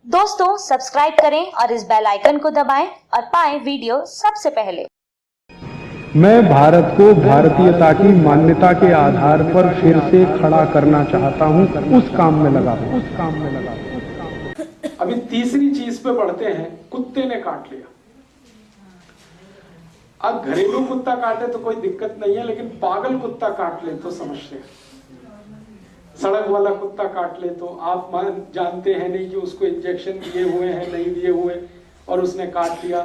दोस्तों सब्सक्राइब करें और इस बेल आइकन को दबाएं और पाएं वीडियो सबसे पहले। मैं भारत को भारतीयता की मान्यता के आधार पर फिर से खड़ा करना चाहता हूं, उस काम में लगा हूं। अभी तीसरी चीज पे बढ़ते हैं। कुत्ते ने काट लिया। अब घरेलू कुत्ता काटे तो कोई दिक्कत नहीं है, लेकिन पागल कुत्ता काट ले तो समस्या है। सड़क वाला कुत्ता काट ले तो आप जानते हैं नहीं कि उसको इंजेक्शन दिए हुए हैं नहीं दिए हुए, और उसने काट लिया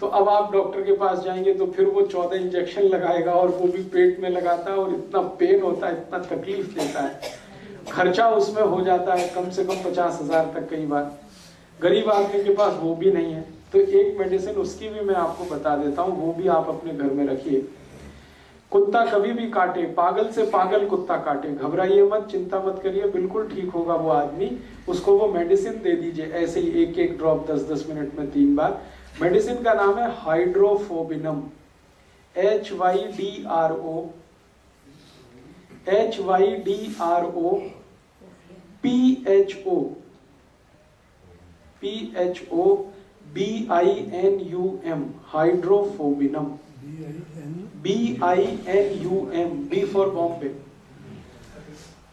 तो अब आप डॉक्टर के पास जाएंगे तो फिर वो 14 इंजेक्शन लगाएगा, और वो भी पेट में लगाता है, और इतना पेन होता है, इतना तकलीफ देता है, खर्चा उसमें हो जाता है कम से कम 50,000 तक। कई बार गरीब आदमी के पास वो भी नहीं है, तो एक मेडिसिन उसकी भी मैं आपको बता देता हूँ, वो भी आप अपने घर में रखिए। कुत्ता कभी भी काटे, पागल से पागल कुत्ता काटे, घबराइए मत, चिंता मत करिए, बिल्कुल ठीक होगा वो आदमी। उसको वो मेडिसिन दे दीजिए, ऐसे ही एक एक ड्रॉप 10-10 मिनट में 3 बार। मेडिसिन का नाम है हाइड्रोफोबिनम, HYDROPHOBINUM, हाइड्रोफोबिनम, BINUM, B for Bombay,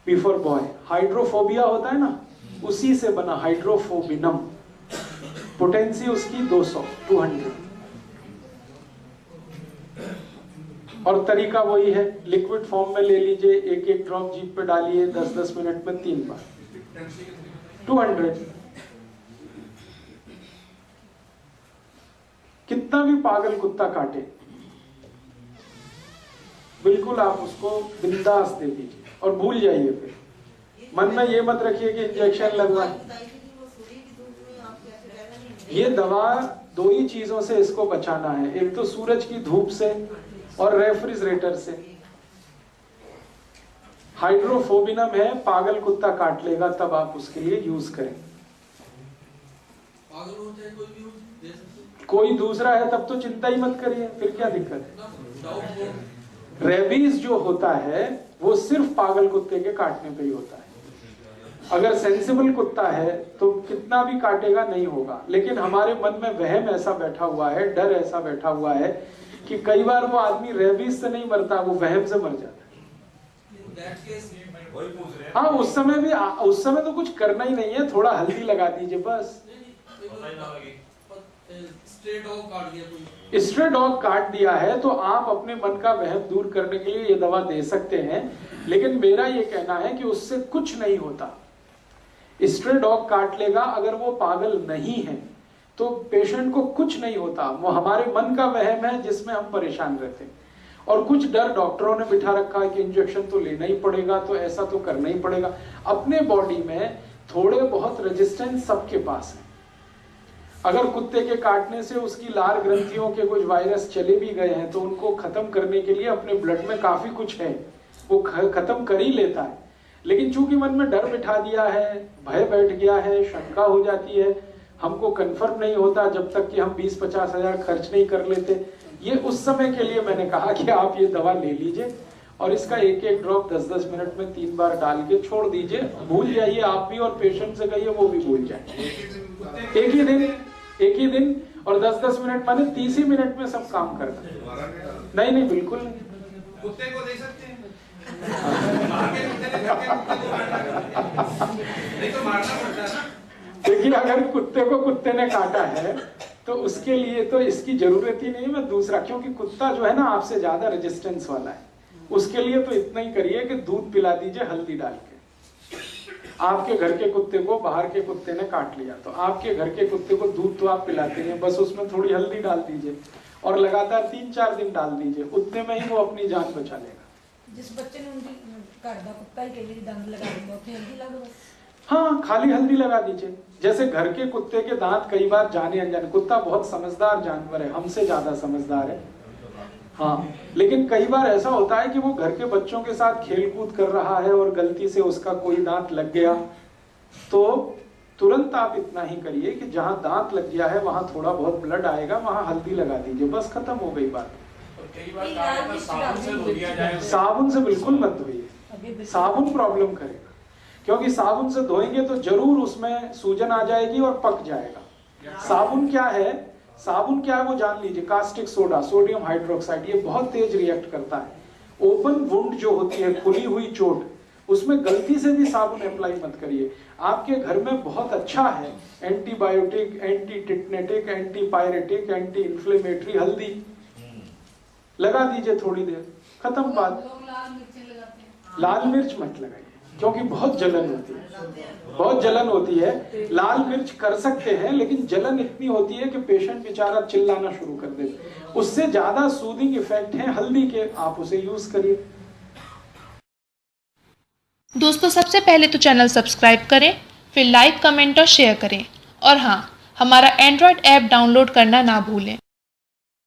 B for boy. Hydrophobia होता है ना, उसी से बना हाइड्रोफोबिनम। पोटेंसी उसकी 200 और तरीका वही है, लिक्विड फॉर्म में ले लीजिए, एक एक ड्रॉप जीभ पे डालिए, 10-10 मिनट में 3 बार, 200। कितना भी पागल कुत्ता काटे, बिल्कुल आप उसको बिंदास दे दीजिए और भूल जाइए। फिर मन में ये मत रखिए कि इंजेक्शन लगवा। ये दवा 2 ही चीजों से इसको बचाना है, एक तो सूरज की धूप से और रेफ्रिजरेटर से। हाइड्रोफोबिनम है, पागल कुत्ता काट लेगा तब आप उसके लिए यूज करें। पागल हो चाहे कोई भी हो, दे सकते। कोई दूसरा है तब तो चिंता ही मत करिए, फिर क्या दिक्कत है। रेबीज जो होता है वो सिर्फ पागल कुत्ते के काटने पे ही होता है। अगर सेंसिबल कुत्ता है तो कितना भी काटेगा नहीं होगा, लेकिन हमारे मन में वहम ऐसा बैठा हुआ है, डर ऐसा बैठा हुआ है कि कई बार वो आदमी रेबीज से नहीं मरता, वो वहम से मर जाता है। हाँ, उस समय तो कुछ करना ही नहीं है, थोड़ा हल्दी लगा दीजिए बस। स्ट्रे डॉग काट दिया है तो आप अपने मन का वहम दूर करने के लिए ये दवा दे सकते हैं, लेकिन मेरा ये कहना है कि उससे कुछ नहीं होता। स्ट्रे डॉग काट लेगा, अगर वो पागल नहीं है तो पेशेंट को कुछ नहीं होता। वो हमारे मन का वहम है जिसमें हम परेशान रहते हैं, और कुछ डर डॉक्टरों ने बिठा रखा है कि इंजेक्शन तो लेना ही पड़ेगा, तो ऐसा तो करना ही पड़ेगा। अपने बॉडी में थोड़े बहुत रेजिस्टेंस सबके पास है। अगर कुत्ते के काटने से उसकी लार ग्रंथियों के कुछ वायरस चले भी गए हैं तो उनको खत्म करने के लिए अपने ब्लड में काफी कुछ है, वो खत्म कर ही लेता है। लेकिन चूंकि मन में डर बिठा दिया है, भय बैठ गया है, शंका हो जाती है, हमको कंफर्म नहीं होता जब तक कि हम 20-50 हजार खर्च नहीं कर लेते। ये उस समय के लिए मैंने कहा कि आप ये दवा ले लीजिए और इसका एक एक ड्रॉप 10-10 मिनट में 3 बार डाल के छोड़ दीजिए, भूल जाइए आप भी, और पेशेंट से कहिए वो भी भूल जाए। एक ही दिन और 10-10 मिनट, माने 30 ही मिनट में सब काम करता। नहीं, बिल्कुल नहीं। कुत्ते को दे सकते हैं। नहीं तो मारना पड़ता है ना। देखिए, अगर कुत्ते को कुत्ते ने काटा है तो उसके लिए तो इसकी जरूरत ही नहीं। मैं दूसरा, क्योंकि कुत्ता जो है ना आपसे ज्यादा रेजिस्टेंस वाला है, उसके लिए तो इतना ही करिए कि दूध पिला दीजिए हल्दी डाल के। आपके घर के कुत्ते को बाहर के कुत्ते ने काट लिया तो आपके घर के कुत्ते को दूध तो आप पिलाते हैं, बस उसमें थोड़ी हल्दी डाल दीजिए और लगातार 3-4 दिन डाल दीजिए, उतने में ही वो अपनी जान बचा लेगा। जिस बच्चे ने उनकी घर का कुत्ता ही के लिए दंद लगा दिया, उतनी हल्दी लगा दो। हाँ, खाली हल्दी लगा दीजिए। जैसे घर के कुत्ते के दांत कई बार जाने अनजाने, कुत्ता बहुत समझदार जानवर है, हमसे ज्यादा समझदार है। हाँ, लेकिन कई बार ऐसा होता है कि वो घर के बच्चों के साथ खेल कूद कर रहा है और गलती से उसका कोई दांत लग गया, तो तुरंत आप इतना ही करिए कि जहां दांत लग गया है वहां थोड़ा बहुत ब्लड आएगा, वहां हल्दी लगा दीजिए, बस खत्म हो गई बात। साबुन से बिल्कुल मत धोइए, साबुन प्रॉब्लम करेगा। क्योंकि साबुन से धोएंगे तो जरूर उसमें सूजन आ जाएगी और पक जाएगा। साबुन क्या है, साबुन क्या है वो जान लीजिए, कास्टिक सोडा, सोडियम हाइड्रोक्साइड, ये बहुत तेज रिएक्ट करता है। ओपन वुंड जो होती है, खुली हुई चोट, उसमें गलती से भी साबुन अप्लाई मत करिए। आपके घर में बहुत अच्छा है antibiotic, anti tetanic, anti pyretic, anti inflammatory, हल्दी लगा दीजिए थोड़ी देर, खत्म बात। लोग लाल मिर्चें लगाते हैं। लाल मिर्च मत लगाइए क्योंकि बहुत जलन होती है, बहुत जलन होती है। लाल मिर्च कर सकते हैं लेकिन जलन इतनी होती है कि पेशेंट बेचारा चिल्लाना शुरू कर दे। उससे ज्यादा सूदिंग इफेक्ट है हल्दी के, आप उसे यूज करिए। दोस्तों सबसे पहले तो चैनल सब्सक्राइब करें, फिर लाइक, कमेंट और शेयर करें। और हाँ, हमारा एंड्रॉयड ऐप डाउनलोड करना ना भूलें।